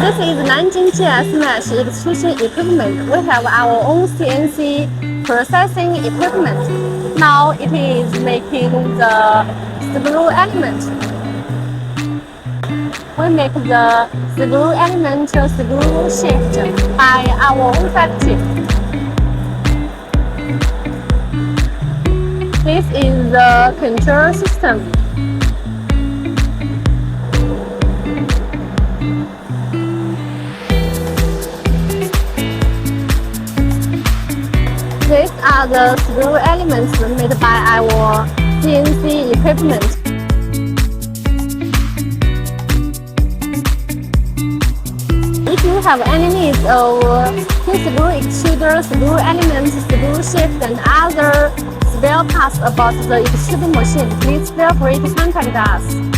This is Nanjing GS-mach extrusion equipment. We have our own CNC processing equipment. Now it is making the sprue element. We make the sprue element sprue shift by our own factory. This is the control system. These are the sprue elements made by our CNC equipment. If you have any needs of sprue extruder, sprue elements, sprue shift, and other spare parts about the extruding machine, please feel free to contact us.